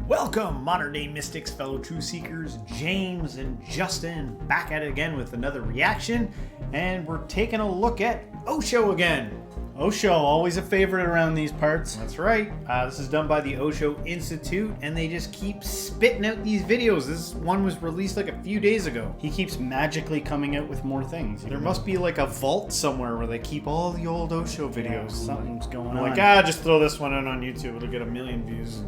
Welcome, modern day mystics, fellow truth seekers, James and Justin, back at it again with another reaction, and we're taking a look at Osho again. Osho, always a favorite around these parts. That's right. This is done by the Osho Institute, and they just keep spitting out these videos. This one was released like a few days ago. He keeps magically coming out with more things. There must be like a vault somewhere where they keep all the old Osho videos. Yeah, something's going on. Like, just throw this one out on YouTube. It'll get 1 million views.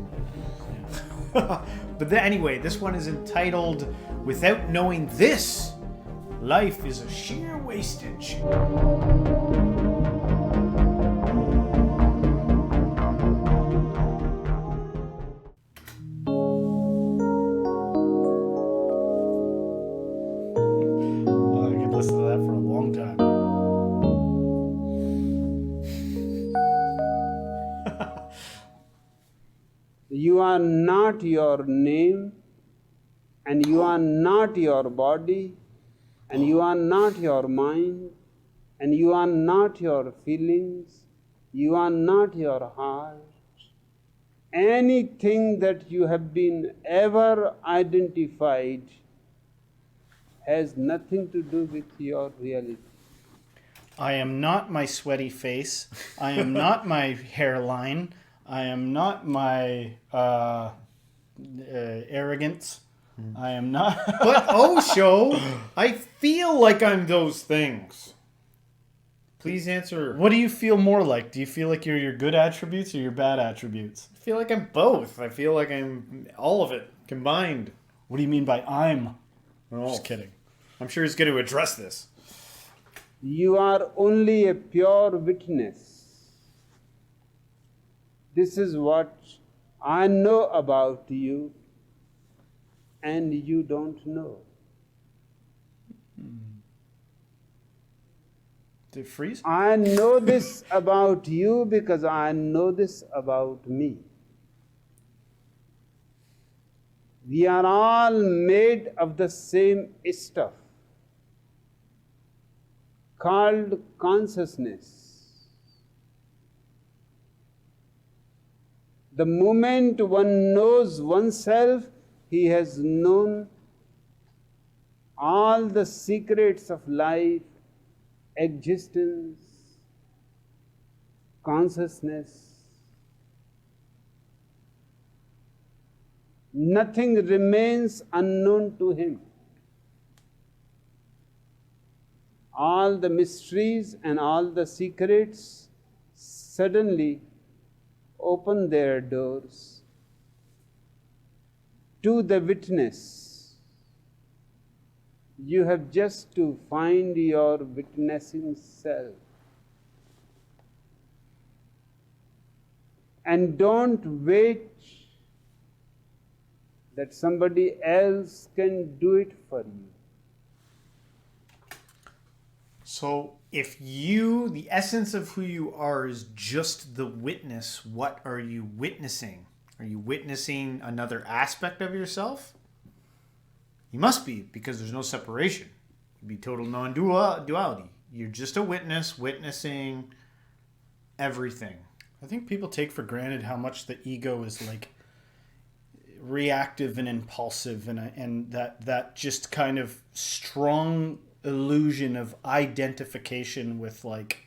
But anyway, this one is entitled, Without Knowing This, Life is a Sheer Wastage. I could listen to that for a long time. You are not your name, and you are not your body, and you are not your mind, and you are not your feelings, you are not your heart. Anything that you have been ever identified has nothing to do with your reality. I am not my sweaty face. I am not my hairline. I am not my arrogance. I am not. But Osho, I feel like I'm those things. Please answer. What do you feel more like? Do you feel like you're your good attributes or your bad attributes? I feel like I'm both. I feel like I'm all of it combined. What do you mean by I'm? Oh, Just kidding. I'm sure he's going to address this. You are only a pure witness. This is what I know about you, and you don't know. Did it freeze? I know this about you because I know this about me. We are all made of the same stuff called consciousness. The moment one knows oneself, he has known all the secrets of life, existence, consciousness. Nothing remains unknown to him. All the mysteries and all the secrets suddenly open their doors to the witness. You have just to find your witnessing self. And don't wait that somebody else can do it for you. So if you, the essence of who you are is just the witness, what are you witnessing? Are you witnessing another aspect of yourself? You must be, because there's no separation. It'd be total non-duality. You're just a witness, witnessing everything. I think people take for granted how much the ego is like reactive and impulsive, and that just kind of strong illusion of identification with like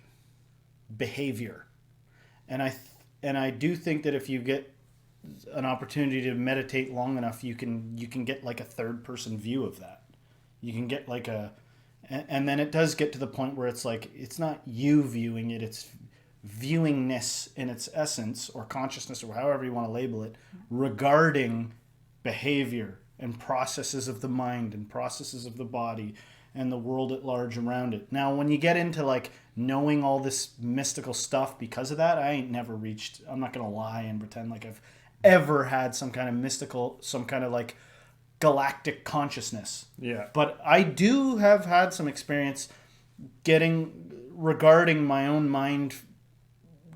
behavior. And I do think that if you get an opportunity to meditate long enough, you can get like a third person view of that. You can get like and then it does get to the point where it's like it's not you viewing it, it's viewingness in its essence, or consciousness, or however you want to label it, regarding behavior and processes of the mind and processes of the body and the world at large around it. Now, when you get into like knowing all this mystical stuff because of that, I ain't never reached, I'm not going to lie and pretend like I've ever had some kind of mystical, some kind of like galactic consciousness. Yeah. But I do have had some experience regarding my own mind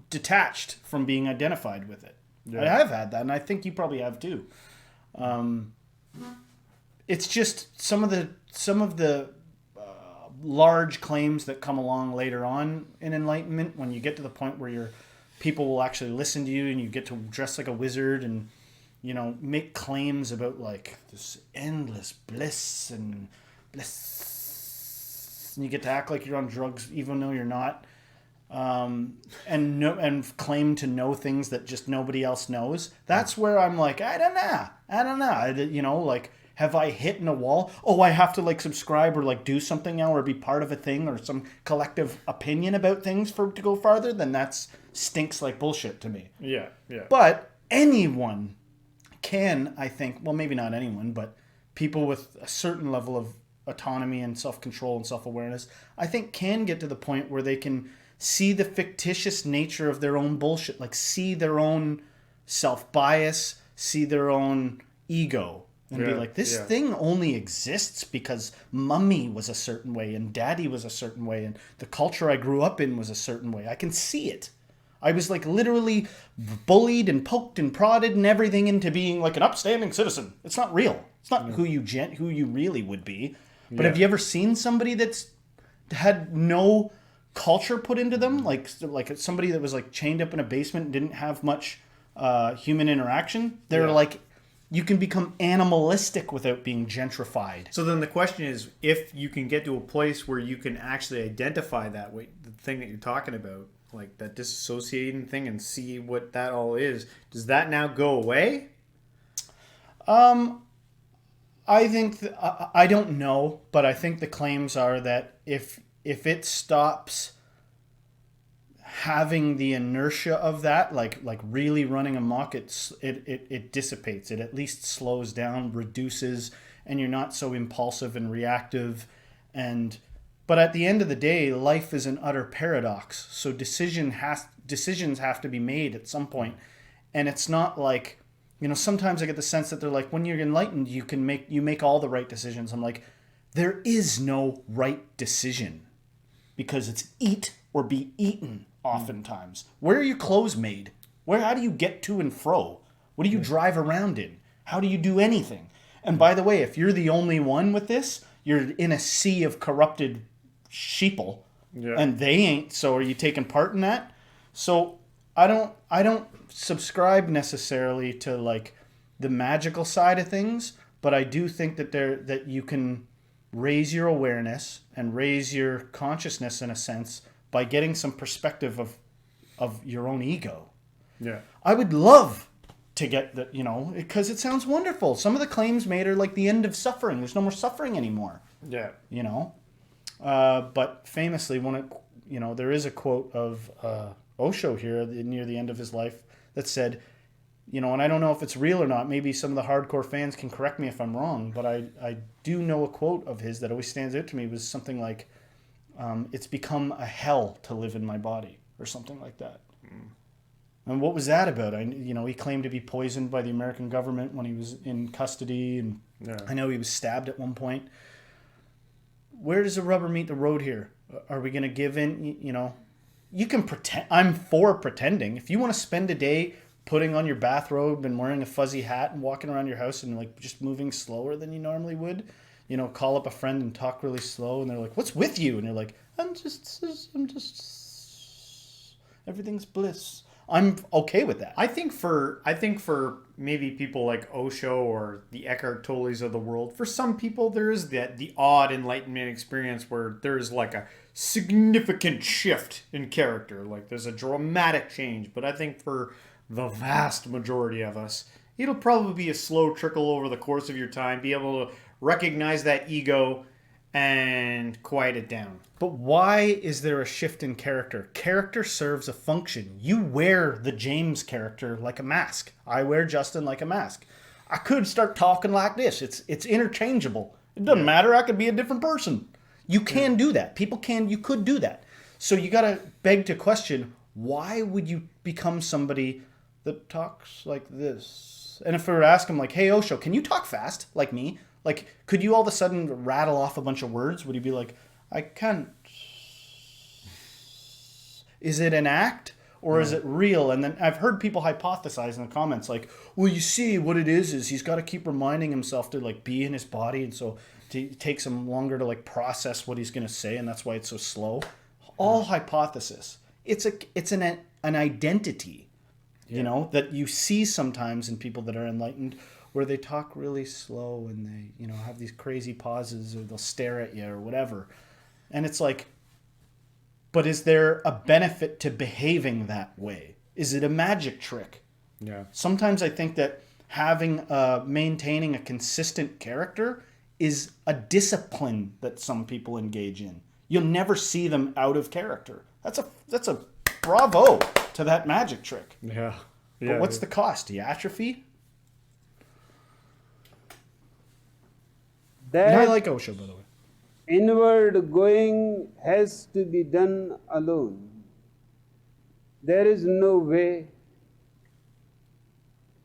detached from being identified with it. Yeah. I have had that, and I think you probably have too. It's just some of the large claims that come along later on in enlightenment, when you get to the point where people will actually listen to you and you get to dress like a wizard and make claims about like this endless bliss and bliss, and you get to act like you're on drugs even though you're not, and claim to know things that just nobody else knows. That's where I'm like, I don't know. Like, have I hit in a wall? Oh, I have to like subscribe or like do something now or be part of a thing or some collective opinion about things to go farther. Then that's stinks like bullshit to me. Yeah. But anyone can, I think, well, maybe not anyone, but people with a certain level of autonomy and self-control and self-awareness, I think can get to the point where they can see the fictitious nature of their own bullshit, like see their own self-bias, see their own ego, and be like, this thing only exists because mommy was a certain way and daddy was a certain way and the culture I grew up in was a certain way. I can see it. I was like literally bullied and poked and prodded and everything into being like an upstanding citizen. It's not real. It's not who you really would be. But have you ever seen somebody that's had no culture put into them? Like somebody that was like chained up in a basement and didn't have much human interaction? They're like, you can become animalistic without being gentrified. So then the question is, if you can get to a place where you can actually identify that way, the thing that you're talking about, like that disassociating thing, and see what that all is, does that now go away? I think I don't know, but I think the claims are that if it stops having the inertia of that, like really running amok, it dissipates. It at least slows down, reduces, and you're not so impulsive and reactive. But at the end of the day, life is an utter paradox. So decisions have to be made at some point, and it's not like, sometimes I get the sense that they're like, when you're enlightened, you make all the right decisions. I'm like, there is no right decision, because it's eat or be eaten oftentimes. Where are your clothes made? How do you get to and fro? What do you drive around in? How do you do anything? And by the way, if you're the only one with this, you're in a sea of corrupted sheeple, and they ain't. So are you taking part in that? So I don't subscribe necessarily to like the magical side of things, but I do think that you can raise your awareness and raise your consciousness in a sense by getting some perspective of your own ego. Yeah. I would love to get that, because it sounds wonderful. Some of the claims made are like the end of suffering. There's no more suffering anymore. Yeah. But famously, there is a quote of Osho here near the end of his life that said, and I don't know if it's real or not. Maybe some of the hardcore fans can correct me if I'm wrong, but I do know a quote of his that always stands out to me was something like, it's become a hell to live in my body, or something like that. And what was that about? He claimed to be poisoned by the American government when he was in custody, and I know he was stabbed at one point. Where does the rubber meet the road here? Are we going to give in? You can pretend. I'm for pretending. If you want to spend a day putting on your bathrobe and wearing a fuzzy hat and walking around your house and like just moving slower than you normally would, call up a friend and talk really slow, and they're like, "What's with you?" And you're like, I'm just everything's bliss. I'm okay with that. I think for maybe people like Osho or the Eckhart Tolles of the world, for some people there is the odd enlightenment experience where there's like a significant shift in character, like there's a dramatic change. But I think for the vast majority of us, it'll probably be a slow trickle over the course of your time, be able to recognize that ego and quiet it down. But why is there a shift in character? Character serves a function. You wear the James character like a mask. I wear Justin like a mask. I could start talking like this. It's interchangeable. It doesn't matter. I could be a different person. You can do that. You could do that. So you got to beg to question, why would you become somebody that talks like this? And if we were to ask him like, hey, Osho, can you talk fast like me? Like, could you all of a sudden rattle off a bunch of words? Would he be like, I can't. Is it an act or is it real? And then I've heard people hypothesize in the comments like, well, you see, what it is he's got to keep reminding himself to like be in his body, and so it takes him longer to like process what he's going to say, and that's why it's so slow. All hypothesis. It's an identity. you know, that you see sometimes in people that are enlightened, where they talk really slow and they, you know, have these crazy pauses, or they'll stare at you or whatever. And it's like, but is there a benefit to behaving that way? Is it a magic trick? Yeah. Sometimes I think that maintaining a consistent character is a discipline that some people engage in. You'll never see them out of character. That's a bravo to that magic trick. Yeah. But what's the cost? Do you atrophy? And I That like Osho, by the way. inward going has to be done alone. There is no way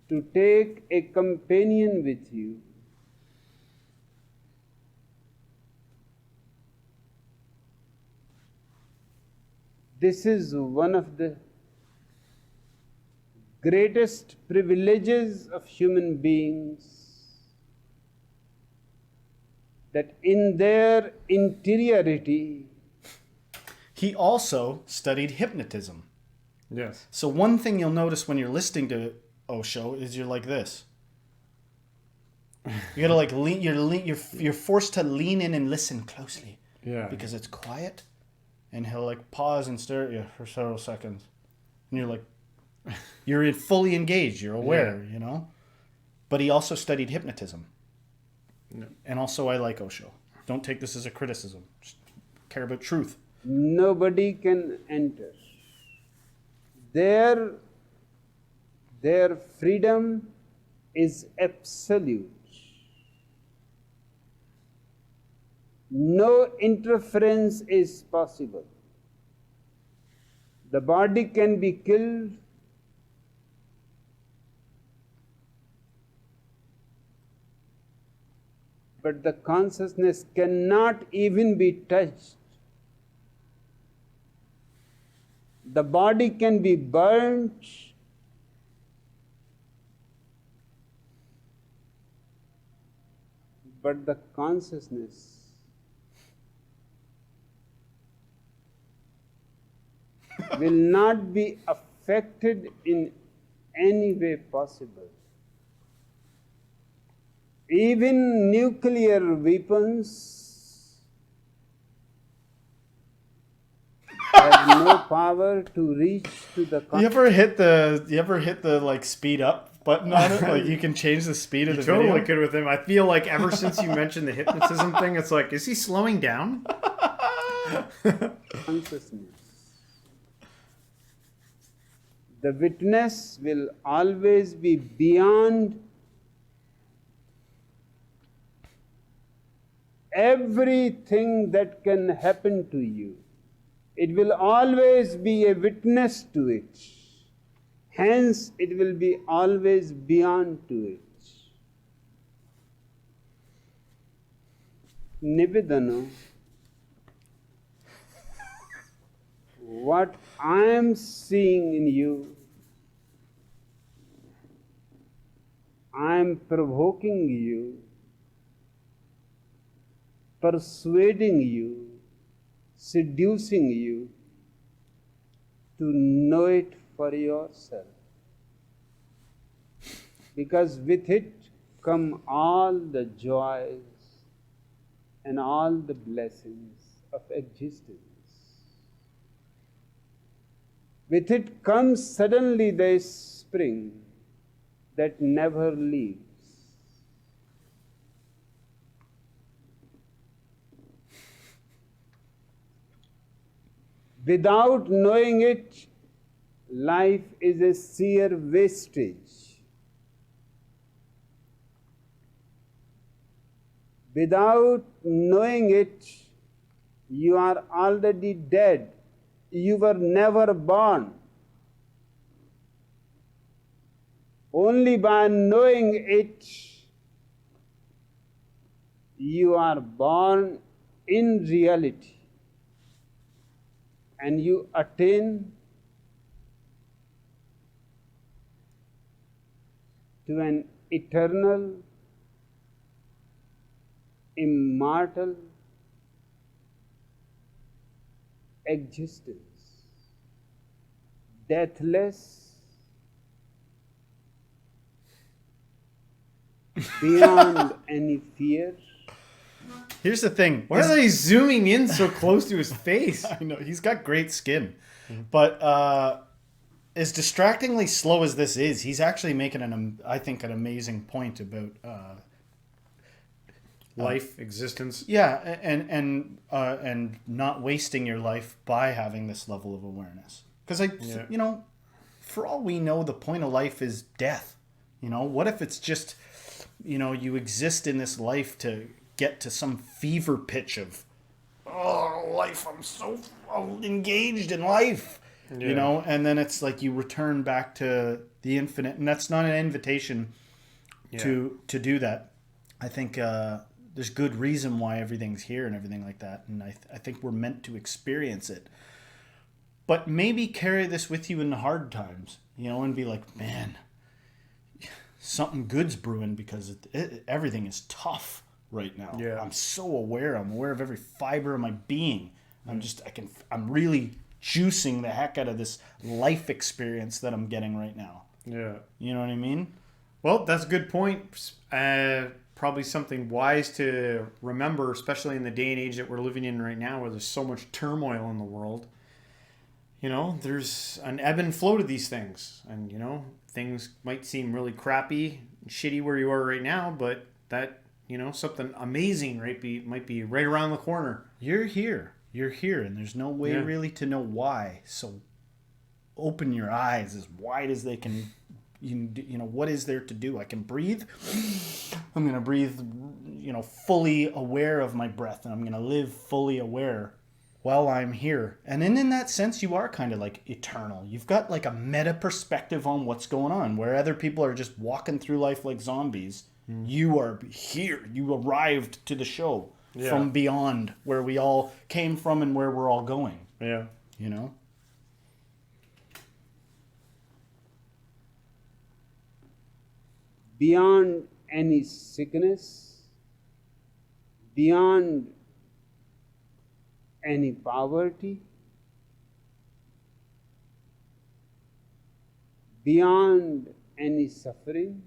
to take a companion with you. This is one of the greatest privileges of human beings, that in their interiority, He also studied hypnotism. Yes. So one thing you'll notice when you're listening to Osho is you're like this. You gotta like lean. You're forced to lean in and listen closely. Yeah. Because it's quiet, and he'll like pause and stare at you for several seconds, and you're like, you're fully engaged. You're aware, you know. But he also studied hypnotism. No. And also, I like Osho. Don't take this as a criticism. Just care about truth. nobody can enter. Their freedom is absolute. No interference is possible. The body can be killed, but the consciousness cannot even be touched. The body can be burnt, but the consciousness will not be affected in any way possible. Even nuclear weapons have no power to reach to the You ever hit the like speed up button on it? Like you can change the speed of the Totally video. good with him. I feel like ever since you mentioned the hypnotism thing, it's like, is he slowing down? consciousness. The witness will always be beyond everything that can happen to you. It will always be a witness to it. Hence, it will be always beyond to it. Nivedana, what I am seeing in you, I am provoking you, persuading you, seducing you to know it for yourself. Because with it come all the joys and all the blessings of existence. With it comes suddenly the spring that never leaves. Without knowing it, life is a sheer wastage. Without knowing it, you are already dead. You were never born. Only by knowing it, you are born in reality, and you attain to an eternal, immortal existence, deathless, beyond any fear. Here's the thing. Why are they zooming in so close to his face? I know he's got great skin, but as distractingly slow as this is, he's actually making I think an amazing point about Life, existence. yeah, and not wasting your life by having this level of awareness. Because you know, for all we know, the point of life is death. You know, what if it's just, you know, you exist in this life to get to some fever pitch of, oh, life, I'm so engaged in life, you know, and then it's like you return back to the infinite, and that's not an invitation to do that. I think there's good reason why everything's here and everything like that, and I think we're meant to experience it. But maybe carry this with you in the hard times, you know, and be like, man, something good's brewing because everything is tough right now. Yeah. I'm so aware. I'm aware of every fiber of my being. I'm really juicing the heck out of this life experience that I'm getting right now. Yeah. You know what I mean? Well, that's a good point. Probably something wise to remember, especially in the day and age that we're living in right now, where there's so much turmoil in the world. You know, there's an ebb and flow to these things. And, you know, things might seem really crappy and shitty where you are right now, but that, you know, something amazing might be right around the corner. You're here, and there's no way really to know why. So open your eyes as wide as they can. You know, what is there to do? I can breathe. I'm going to breathe, you know, fully aware of my breath, and I'm going to live fully aware while I'm here. And then in that sense, you are kind of like eternal. You've got like a meta perspective on what's going on, where other people are just walking through life like zombies. You are here. You arrived to the show from beyond where we all came from and where we're all going. Yeah. You know? Beyond any sickness, beyond any poverty, beyond any suffering,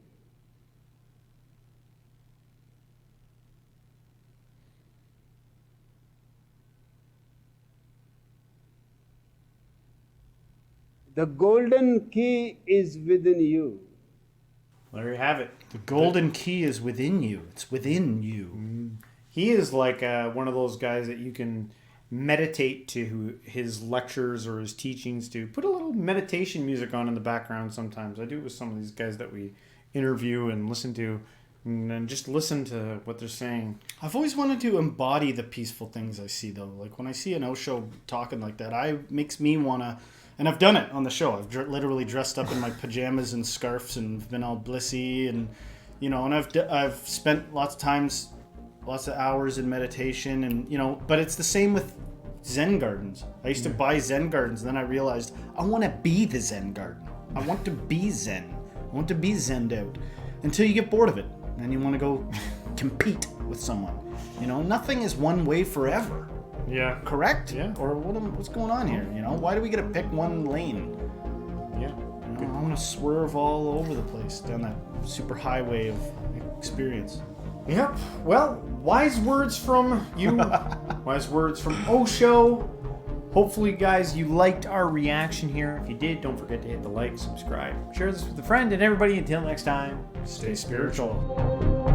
the golden key is within you. There you have it. The golden key is within you. It's within you. He is like one of those guys that you can meditate to his lectures or his teachings to. Put a little meditation music on in the background sometimes. I do it with some of these guys that we interview and listen to, and then just listen to what they're saying. I've always wanted to embody the peaceful things I see, though. Like when I see an Osho talking like that, makes me want to... And I've done it on the show. I've literally dressed up in my pajamas and scarves and been all blissy, and you know, and I've spent lots of hours in meditation, and you know, but it's the same with Zen gardens. I used to buy Zen gardens, and then I realized I want to be the Zen garden. I want to be Zen. I want to be Zen'd out until you get bored of it, and then you want to go compete with someone. You know, nothing is one way forever. Yeah. Correct? Yeah. Or what's going on here? You know, why do we get to pick one lane? Yeah. You know, I want to swerve all over the place down that super highway of experience. Yep. Well, wise words from you. Wise words from Osho. Hopefully, guys, you liked our reaction here. If you did, don't forget to hit the like, subscribe, share this with a friend, and everybody. Until next time, stay spiritual.